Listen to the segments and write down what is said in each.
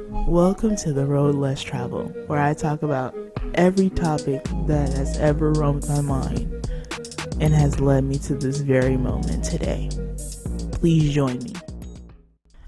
Welcome to The Road Less Traveled, where I talk about every topic that has ever roamed my mind and has led me to this very moment today. Please join me.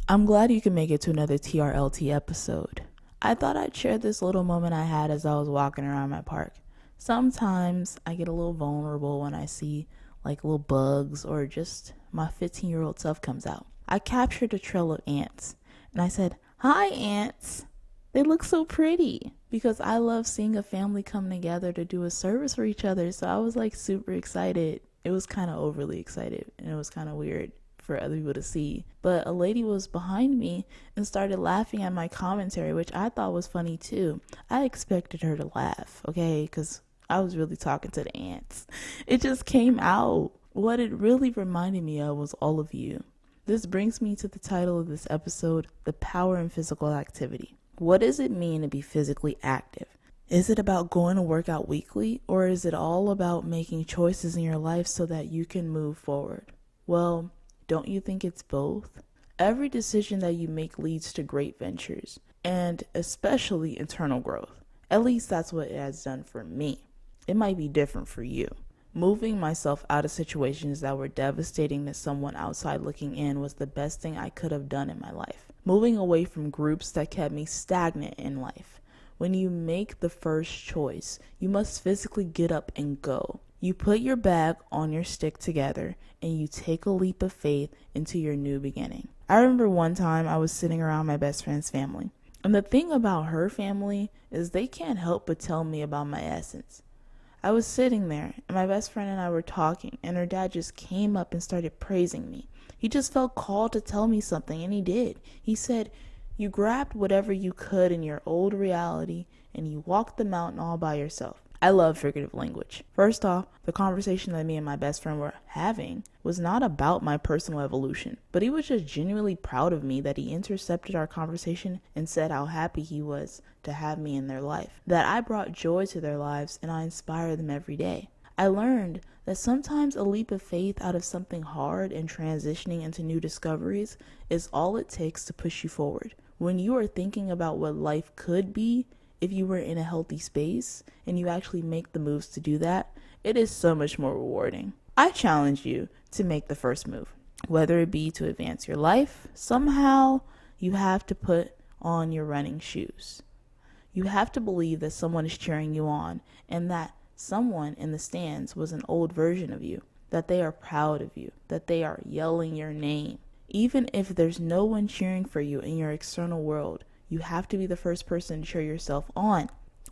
I'm glad you can make it to another TRLT episode. I thought I'd share this little moment I had as I was walking around my park. Sometimes I get a little vulnerable when I see like little bugs or just my 15-year-old self comes out. I captured a trail of ants and I said, "Hi, ants. They look so pretty," because I love seeing a family come together to do a service for each other. So I was like super excited. It was kind of overly excited and it was kind of weird for other people to see. But a lady was behind me and started laughing at my commentary, which I thought was funny too. I expected her to laugh, okay, because I was really talking to the ants. It just came out. What it really reminded me of was all of you. This brings me to the title of this episode, The Power in Physical Activity. What does it mean to be physically active? Is it about going to work out weekly, or is it all about making choices in your life so that you can move forward? Well, don't you think it's both? Every decision that you make leads to great ventures, and especially internal growth. At least that's what it has done for me. It might be different for you. Moving myself out of situations that were devastating to someone outside looking in was the best thing I could have done in my life. Moving away from groups that kept me stagnant in life. When you make the first choice, you must physically get up and go. You put your bag on your stick together and you take a leap of faith into your new beginning. I remember one time I was sitting around my best friend's family. And the thing about her family is they can't help but tell me about my essence. I was sitting there, and my best friend and I were talking, and her dad just came up and started praising me. He just felt called to tell me something, and he did. He said, "You grabbed whatever you could in your old reality, and you walked the mountain all by yourself." I love figurative language. First off, the conversation that me and my best friend were having was not about my personal evolution, but he was just genuinely proud of me that he intercepted our conversation and said how happy he was to have me in their life, that I brought joy to their lives and I inspire them every day. I learned that sometimes a leap of faith out of something hard and transitioning into new discoveries is all it takes to push you forward. When you are thinking about what life could be, if you were in a healthy space and you actually make the moves to do that, it is so much more rewarding. I challenge you to make the first move, whether it be to advance your life. Somehow you have to put on your running shoes. You have to believe that someone is cheering you on and that someone in the stands was an old version of you, that they are proud of you, that they are yelling your name. Even if there's no one cheering for you in your external world, you have to be the first person to cheer yourself on.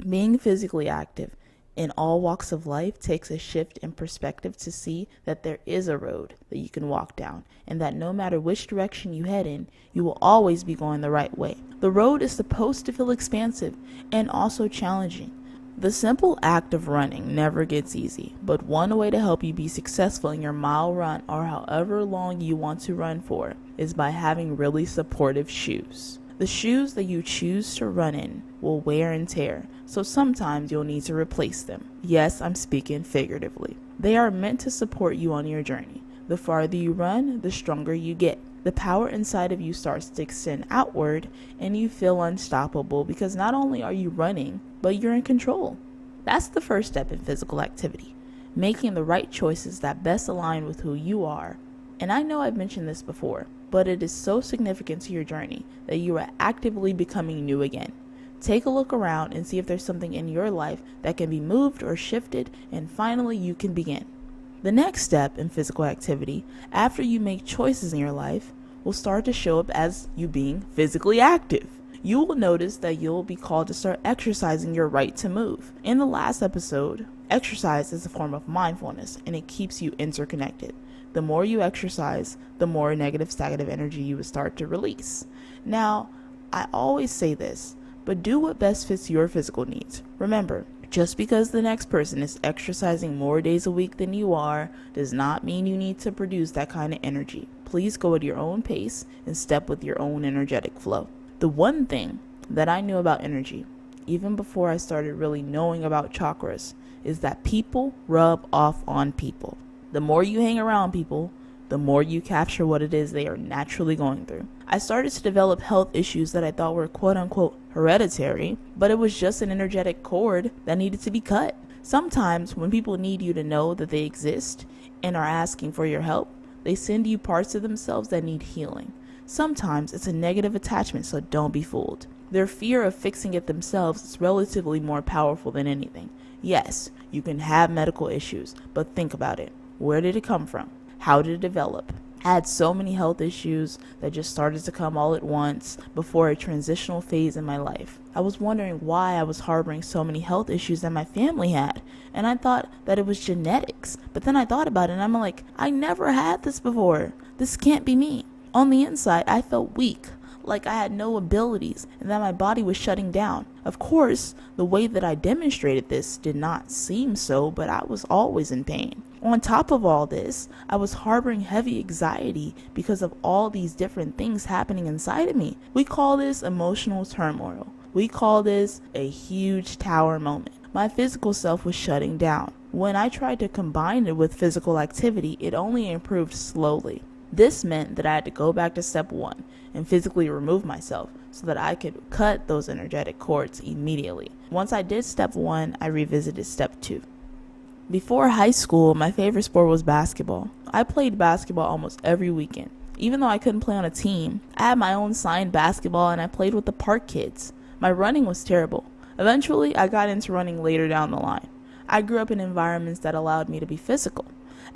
Being physically active in all walks of life takes a shift in perspective to see that there is a road that you can walk down, and that no matter which direction you head in, you will always be going the right way. The road is supposed to feel expansive and also challenging. The simple act of running never gets easy, but one way to help you be successful in your mile run or however long you want to run for is by having really supportive shoes. The shoes that you choose to run in will wear and tear, so sometimes you'll need to replace them. Yes, I'm speaking figuratively. They are meant to support you on your journey. The farther you run, the stronger you get. The power inside of you starts to extend outward, and you feel unstoppable because not only are you running, but you're in control. That's the first step in physical activity, making the right choices that best align with who you are. And I know I've mentioned this before, but it is so significant to your journey that you are actively becoming new again. Take a look around and see if there's something in your life that can be moved or shifted, and finally you can begin. The next step in physical activity, after you make choices in your life, will start to show up as you being physically active. You will notice that you'll be called to start exercising your right to move. In the last episode, exercise is a form of mindfulness and it keeps you interconnected. The more you exercise, the more negative stagnative energy you would start to release. Now, I always say this, but do what best fits your physical needs. Remember, just because the next person is exercising more days a week than you are does not mean you need to produce that kind of energy. Please go at your own pace and step with your own energetic flow. The one thing that I knew about energy, even before I started really knowing about chakras, is that people rub off on people. The more you hang around people, the more you capture what it is they are naturally going through. I started to develop health issues that I thought were quote unquote hereditary, but it was just an energetic cord that needed to be cut. Sometimes when people need you to know that they exist and are asking for your help, they send you parts of themselves that need healing. Sometimes it's a negative attachment, so don't be fooled. Their fear of fixing it themselves is relatively more powerful than anything. Yes, you can have medical issues, but think about it. Where did it come from? How did it develop? I had so many health issues that just started to come all at once before a transitional phase in my life. I was wondering why I was harboring so many health issues that my family had, and I thought that it was genetics. But then I thought about it and I'm like, I never had this before. This can't be me. On the inside, I felt weak, like I had no abilities and that my body was shutting down. Of course, the way that I demonstrated this did not seem so, but I was always in pain. On top of all this, I was harboring heavy anxiety because of all these different things happening inside of me. We call this emotional turmoil. We call this a huge tower moment. My physical self was shutting down. When I tried to combine it with physical activity, it only improved slowly. This meant that I had to go back to step 1 and physically remove myself so that I could cut those energetic cords immediately. Once I did step 1, I revisited step 2. Before high school, my favorite sport was basketball. I played basketball almost every weekend. Even though I couldn't play on a team, I had my own signed basketball and I played with the park kids. My running was terrible. Eventually, I got into running later down the line. I grew up in environments that allowed me to be physical.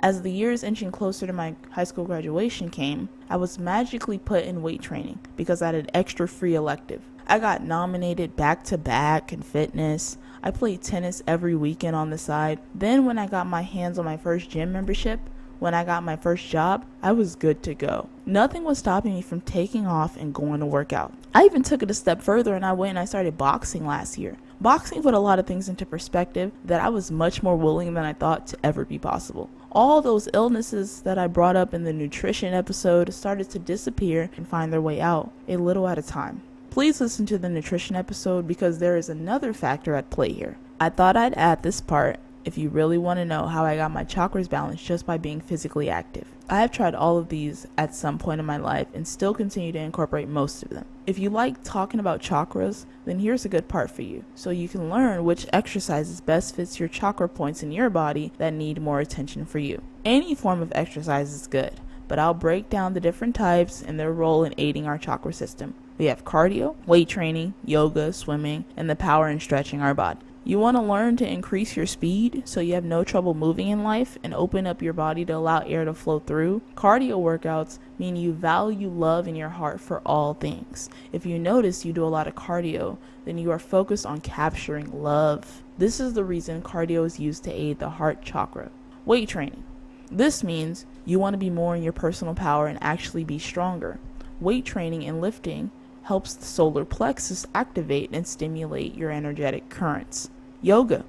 As the years inching closer to my high school graduation came, I was magically put in weight training because I had an extra free elective. I got nominated back-to-back in fitness. I played tennis every weekend on the side. Then when I got my hands on my first gym membership, when I got my first job, I was good to go. Nothing was stopping me from taking off and going to work out. I even took it a step further and I went and I started boxing last year. Boxing put a lot of things into perspective that I was much more willing than I thought to ever be possible. All those illnesses that I brought up in the nutrition episode started to disappear and find their way out, a little at a time. Please listen to the nutrition episode because there is another factor at play here. I thought I'd add this part if you really want to know how I got my chakras balanced just by being physically active. I have tried all of these at some point in my life and still continue to incorporate most of them. If you like talking about chakras, then here's a good part for you, so you can learn which exercises best fits your chakra points in your body that need more attention for you. Any form of exercise is good, but I'll break down the different types and their role in aiding our chakra system. We have cardio, weight training, yoga, swimming, and the power in stretching our body. You want to learn to increase your speed so you have no trouble moving in life and open up your body to allow air to flow through. Cardio workouts mean you value love in your heart for all things. If you notice you do a lot of cardio, then you are focused on capturing love. This is the reason cardio is used to aid the heart chakra. Weight training. This means you want to be more in your personal power and actually be stronger. Weight training and lifting helps the solar plexus activate and stimulate your energetic currents. Yoga.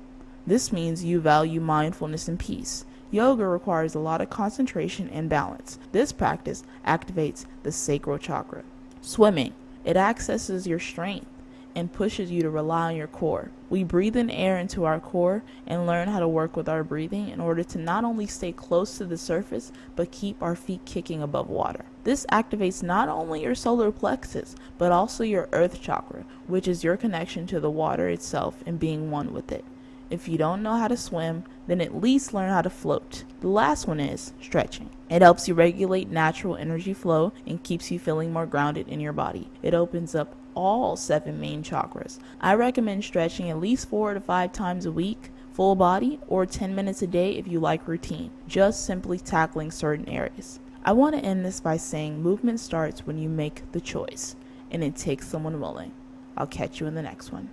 This means you value mindfulness and peace. Yoga requires a lot of concentration and balance. This practice activates the sacral chakra. Swimming. It accesses your strength and pushes you to rely on your core. We breathe in air into our core and learn how to work with our breathing in order to not only stay close to the surface, but keep our feet kicking above water. This activates not only your solar plexus, but also your earth chakra, which is your connection to the water itself and being one with it. If you don't know how to swim, then at least learn how to float. The last one is stretching. It helps you regulate natural energy flow and keeps you feeling more grounded in your body. It opens up all 7 main chakras. I recommend stretching at least 4 to 5 times a week, full body, or 10 minutes a day if you like routine, just simply tackling certain areas. I want to end this by saying movement starts when you make the choice, and it takes someone willing. I'll catch you in the next one.